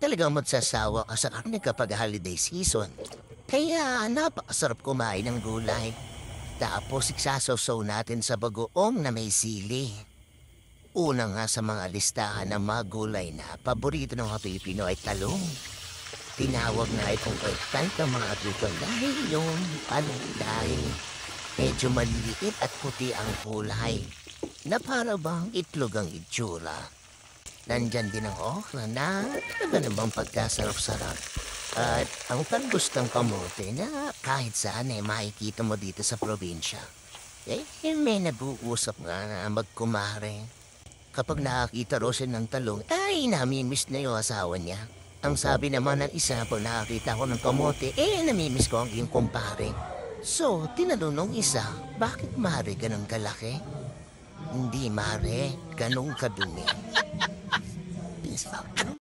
Talagang magsasawa ka sa karne kapag holiday season. Kaya napakasarap kumain ng gulay. Tapos isasaw natin sa bagoong na may sili. Una nga sa mga listahan ng mga gulay na paborito ng mga Pilipino ay talong. Tinawag na itong eggplant ng mga agrikol dahil yung dahil medyo maliliit at puti ang kulay na para bang itlog ang itsura. Nandyan din ang okra na iba namang pagkasarap-sarap. At ang panggustang kamote na kahit saan makikita mo dito sa probinsya. May nag-uusap nga na magkumare. Kapag nakakita raw siya ng talong, ay namimiss na yung asawa niya. Ang sabi naman ng isa, pag nakakita ko ng kamote, namimiss ko ang iyong kumpare. So, tinanong nung isa, bakit mare ganun kalaki? Hindi mare, ganun kadumi. Peace out.